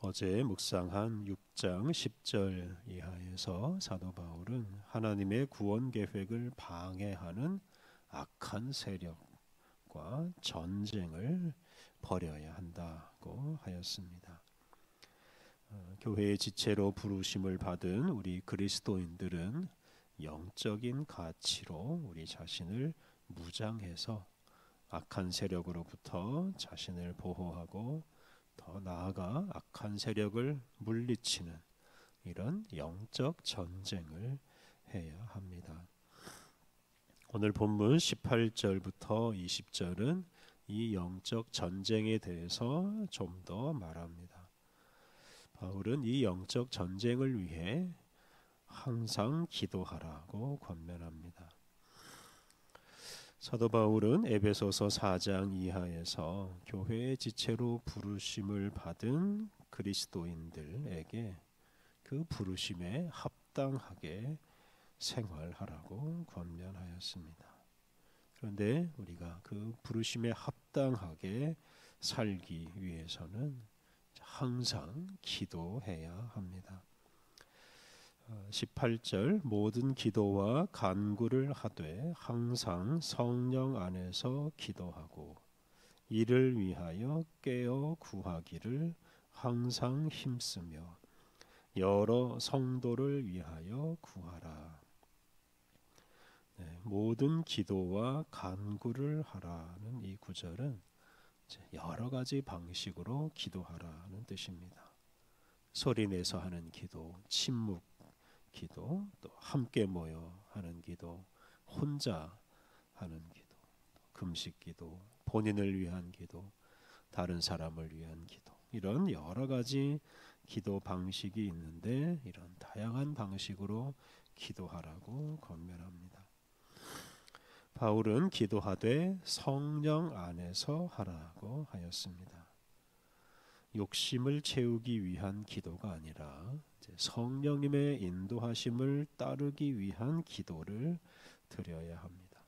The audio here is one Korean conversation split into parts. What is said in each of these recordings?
어제 묵상한 6장 10절 이하에서 사도 바울은 하나님의 구원 계획을 방해하는 악한 세력과 전쟁을 벌여야 한다고 하였습니다. 교회의 지체로 부르심을 받은 우리 그리스도인들은 영적인 가치로 우리 자신을 무장해서 악한 세력으로부터 자신을 보호하고 더 나아가 악한 세력을 물리치는 이런 영적 전쟁을 해야 합니다. 오늘 본문 18절부터 20절은 이 영적 전쟁에 대해서 좀 더 말합니다. 바울은 이 영적 전쟁을 위해 항상 기도하라고 권면합니다. 사도 바울은 에베소서 4장 이하에서 교회의 지체로 부르심을 받은 그리스도인들에게 그 부르심에 합당하게 생활하라고 권면하였습니다. 그런데 우리가 그 부르심에 합당하게 살기 위해서는 항상 기도해야 합니다. 18절 모든 기도와 간구를 하되 항상 성령 안에서 기도하고 이를 위하여 깨어 구하기를 항상 힘쓰며 여러 성도를 위하여 구하라. 모든 기도와 간구를 하라는 이 구절은 여러 가지 방식으로 기도하라는 뜻입니다. 소리내서 하는 기도, 침묵 기도, 또 함께 모여 하는 기도, 혼자 하는 기도, 금식 기도, 본인을 위한 기도, 다른 사람을 위한 기도, 이런 여러 가지 기도 방식이 있는데 이런 다양한 방식으로 기도하라고 권면합니다. 바울은 기도하되 성령 안에서 하라고 하였습니다. 욕심을 채우기 위한 기도가 아니라 성령님의 인도하심을 따르기 위한 기도를 드려야 합니다.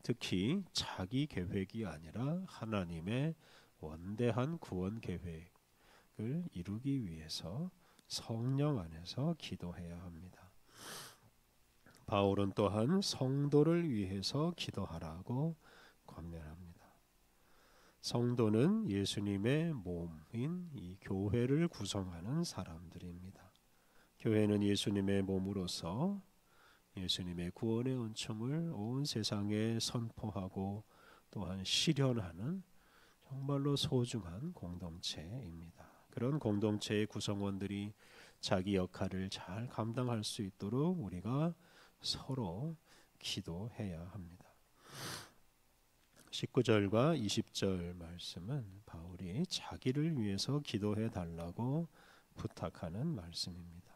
특히 자기 계획이 아니라 하나님의 원대한 구원 계획을 이루기 위해서 성령 안에서 기도해야 합니다. 바울은 또한 성도를 위해서 기도하라고 권면합니다. 성도는 예수님의 몸인 이 교회를 구성하는 사람들입니다. 교회는 예수님의 몸으로서 예수님의 구원의 은총을 온 세상에 선포하고 또한 실현하는 정말로 소중한 공동체입니다. 그런 공동체의 구성원들이 자기 역할을 잘 감당할 수 있도록 우리가 서로 기도해야 합니다. 19절과 20절 말씀은 바울이 자기를 위해서 기도해 달라고 부탁하는 말씀입니다.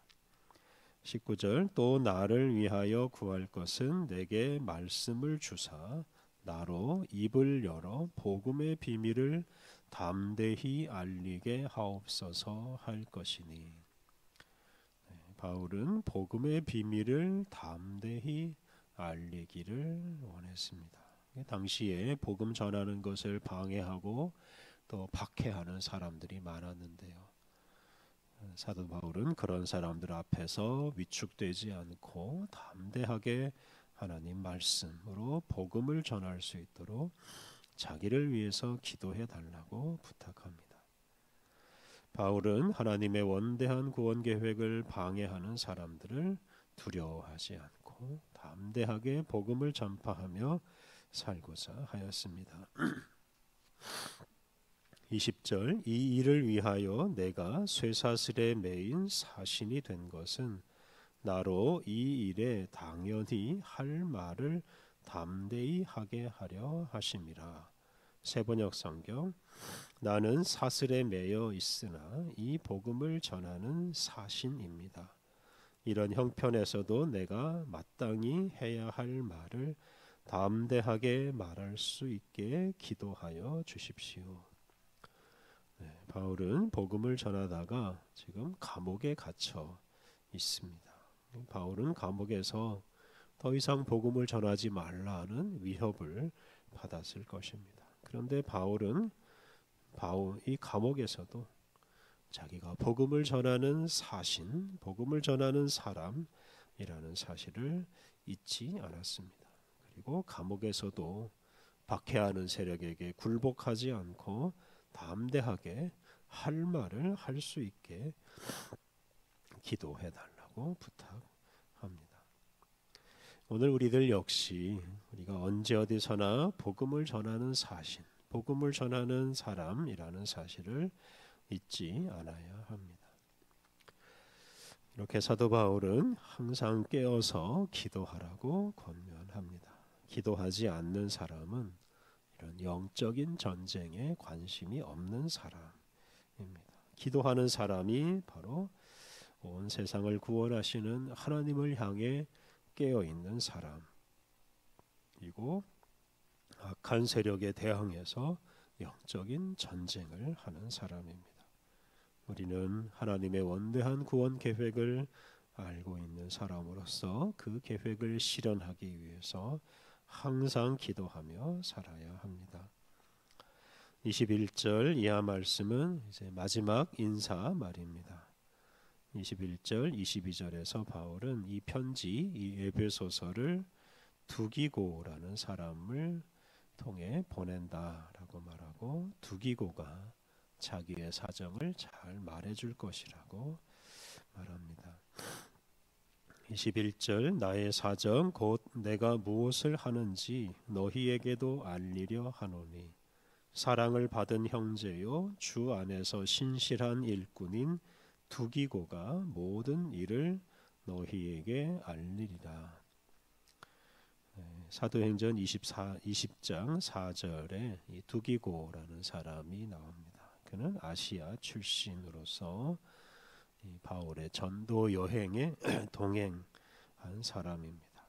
19절 또 나를 위하여 구할 것은 내게 말씀을 주사 나로 입을 열어 복음의 비밀을 담대히 알리게 하옵소서 할 것이니. 바울은 복음의 비밀을 담대히 알리기를 원했습니다. 당시에 복음 전하는 것을 방해하고 또 박해하는 사람들이 많았는데요. 사도 바울은 그런 사람들 앞에서 위축되지 않고 담대하게 하나님 말씀으로 복음을 전할 수 있도록 자기를 위해서 기도해 달라고 부탁합니다. 바울은 하나님의 원대한 구원 계획을 방해하는 사람들을 두려워하지 않고 담대하게 복음을 전파하며 살고자 하였습니다. 20절 이 일을 위하여 내가 쇠사슬에 매인 사신이 된 것은 나로 이 일에 당연히 할 말을 담대히 하게 하려 하심이라. 세번역 성경 나는 사슬에 매여 있으나 이 복음을 전하는 사신입니다. 이런 형편에서도 내가 마땅히 해야 할 말을 담대하게 말할 수 있게 기도하여 주십시오. 바울은 복음을 전하다가 지금 감옥에 갇혀 있습니다. 바울은 감옥에서 더 이상 복음을 전하지 말라는 위협을 받았을 것입니다. 그런데 바울은 이 감옥에서도 자기가 복음을 전하는 사신, 복음을 전하는 사람이라는 사실을 잊지 않았습니다. 그리고 감옥에서도 박해하는 세력에게 굴복하지 않고 담대하게 할 말을 할 수 있게 기도해 달라고 부탁합니다. 오늘 우리들 역시 우리가 언제 어디서나 복음을 전하는 사신, 복음을 전하는 사람이라는 사실을 잊지 않아야 합니다. 이렇게 사도 바울은 항상 깨어서 기도하라고 권면합니다. 기도하지 않는 사람은 이런 영적인 전쟁에 관심이 없는 사람입니다. 기도하는 사람이 바로 온 세상을 구원하시는 하나님을 향해 깨어 있는 사람이고 악한 세력에 대항해서 영적인 전쟁을 하는 사람입니다. 우리는 하나님의 원대한 구원 계획을 알고 있는 사람으로서 그 계획을 실현하기 위해서 항상 기도하며 살아야 합니다. 21절 이하 말씀은 이제 마지막 인사 말입니다. 21절, 22절에서 바울은 이 편지, 이 에베소서를 두기고라는 사람을 통해 보낸다라고 말하고, 두기고가 자기의 사정을 잘 말해줄 것이라고 말합니다. 21절 나의 사정 곧 내가 무엇을 하는지 너희에게도 알리려 하노니 사랑을 받은 형제요 주 안에서 신실한 일꾼인 두기고가 모든 일을 너희에게 알리리라. 사도행전 20장 4절에 이 두기고라는 사람이 나옵니다. 그는 아시아 출신으로서 이 바울의 전도 여행에 동행한 사람입니다.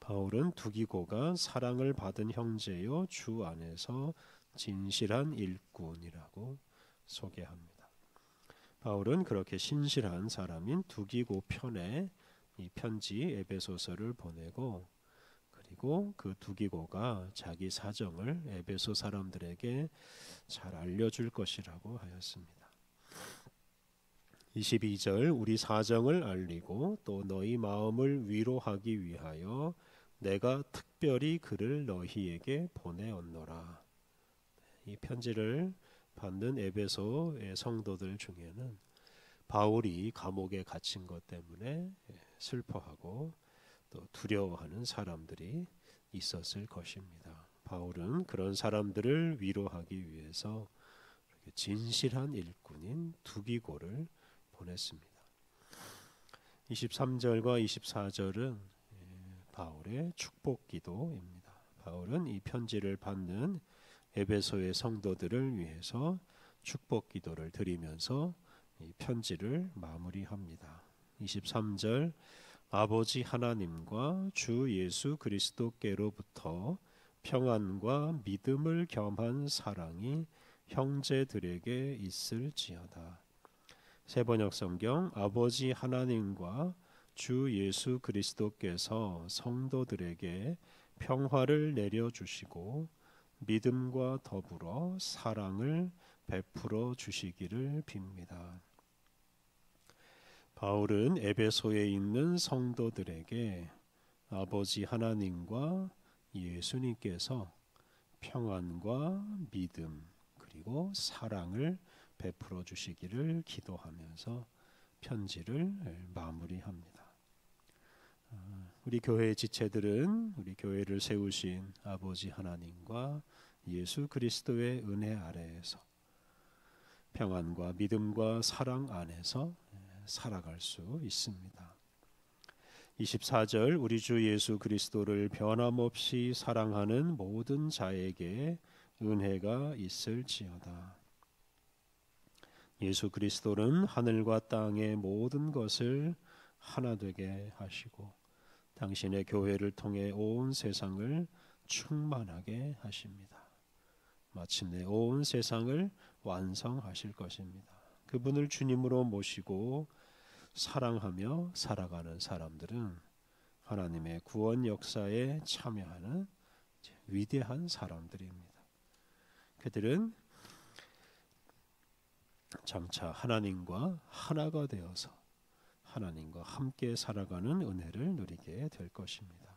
바울은 두기고가 사랑을 받은 형제요 주 안에서 진실한 일꾼이라고 소개합니다. 바울은 그렇게 신실한 사람인 두기고 편에 이 편지 에베소서를 보내고, 그리고 그 두기고가 자기 사정을 에베소 사람들에게 잘 알려줄 것이라고 하였습니다. 22절 우리 사정을 알리고 또 너희 마음을 위로하기 위하여 내가 특별히 그를 너희에게 보내었노라. 이 편지를 받는 에베소의 성도들 중에는 바울이 감옥에 갇힌 것 때문에 슬퍼하고 또 두려워하는 사람들이 있었을 것입니다. 바울은 그런 사람들을 위로하기 위해서 진실한 일꾼인 두기고를 보냈습니다. 23절과 24절은 바울의 축복 기도입니다. 바울은 이 편지를 받는 에베소의 성도들을 위해서 축복 기도를 드리면서 이 편지를 마무리합니다. 23절 아버지 하나님과 주 예수 그리스도께로부터 평안과 믿음을 겸한 사랑이 형제들에게 있을지어다. 세번역 성경 아버지 하나님과 주 예수 그리스도께서 성도들에게 평화를 내려주시고 믿음과 더불어 사랑을 베풀어 주시기를 빕니다. 바울은 에베소에 있는 성도들에게 아버지 하나님과 예수님께서 평안과 믿음 그리고 사랑을 베풀어 주시기를 기도하면서 편지를 마무리합니다. 우리 교회의 지체들은 우리 교회를 세우신 아버지 하나님과 예수 그리스도의 은혜 아래에서 평안과 믿음과 사랑 안에서 살아갈 수 있습니다. 24절 우리 주 예수 그리스도를 변함없이 사랑하는 모든 자에게 은혜가 있을지어다. 예수 그리스도는 하늘과 땅의 모든 것을 하나 되게 하시고 당신의 교회를 통해 온 세상을 충만하게 하십니다. 마침내 온 세상을 완성하실 것입니다. 그분을 주님으로 모시고 사랑하며 살아가는 사람들은 하나님의 구원 역사에 참여하는 위대한 사람들입니다. 그들은 장차 하나님과 하나가 되어서 하나님과 함께 살아가는 은혜를 누리게 될 것입니다.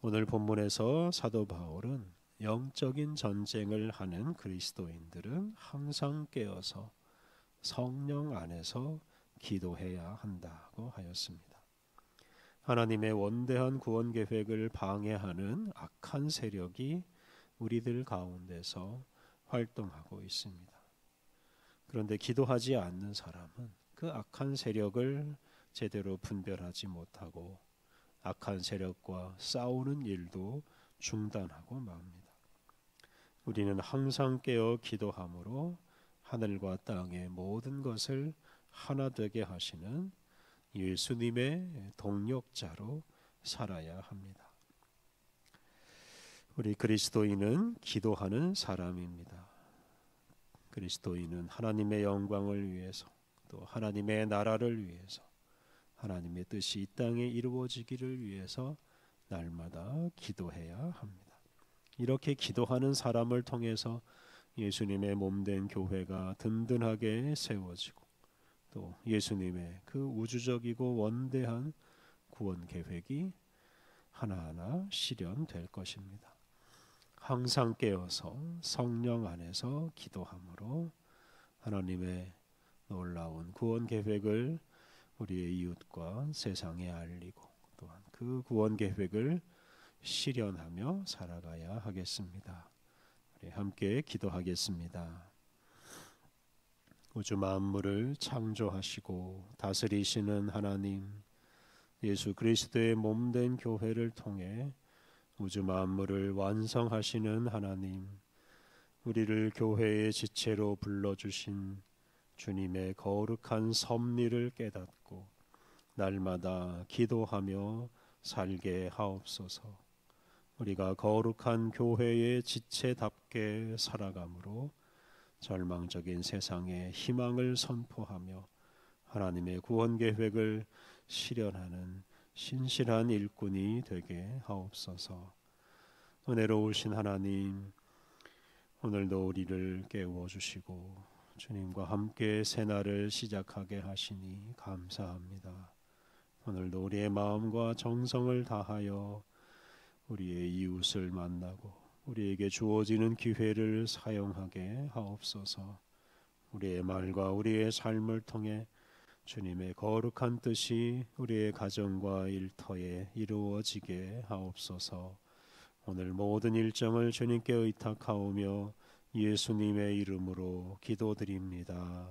오늘 본문에서 사도 바울은 영적인 전쟁을 하는 그리스도인들은 항상 깨어서 성령 안에서 기도해야 한다고 하였습니다. 하나님의 원대한 구원 계획을 방해하는 악한 세력이 우리들 가운데서 활동하고 있습니다. 그런데 기도하지 않는 사람은 그 악한 세력을 제대로 분별하지 못하고 악한 세력과 싸우는 일도 중단하고 맙니다. 우리는 항상 깨어 기도함으로 하늘과 땅의 모든 것을 하나 되게 하시는 예수님의 동력자로 살아야 합니다. 우리 그리스도인은 기도하는 사람입니다. 그리스도인은 하나님의 영광을 위해서 또 하나님의 나라를 위해서 하나님의 뜻이 이 땅에 이루어지기를 위해서 날마다 기도해야 합니다. 이렇게 기도하는 사람을 통해서 예수님의 몸된 교회가 든든하게 세워지고 또 예수님의 그 우주적이고 원대한 구원 계획이 하나하나 실현될 것입니다. 항상 깨어서 성령 안에서 기도함으로 하나님의 놀라운 구원 계획을 우리의 이웃과 세상에 알리고 또한 그 구원 계획을 실현하며 살아가야 하겠습니다. 우리 함께 기도하겠습니다. 우주 만물을 창조하시고 다스리시는 하나님, 예수 그리스도의 몸된 교회를 통해 우주 만물을 완성하시는 하나님, 우리를 교회의 지체로 불러주신 주님의 거룩한 섭리를 깨닫고 날마다 기도하며 살게 하옵소서. 우리가 거룩한 교회의 지체답게 살아감으로 절망적인 세상에 희망을 선포하며 하나님의 구원 계획을 실현하는 신실한 일꾼이 되게 하옵소서. 은혜로우신 하나님, 오늘도 우리를 깨워주시고 주님과 함께 새날을 시작하게 하시니 감사합니다. 오늘도 우리의 마음과 정성을 다하여 우리의 이웃을 만나고 우리에게 주어지는 기회를 사용하게 하옵소서. 우리의 말과 우리의 삶을 통해 주님의 거룩한 뜻이 우리의 가정과 일터에 이루어지게 하옵소서. 오늘 모든 일정을 주님께 의탁하오며 예수님의 이름으로 기도드립니다.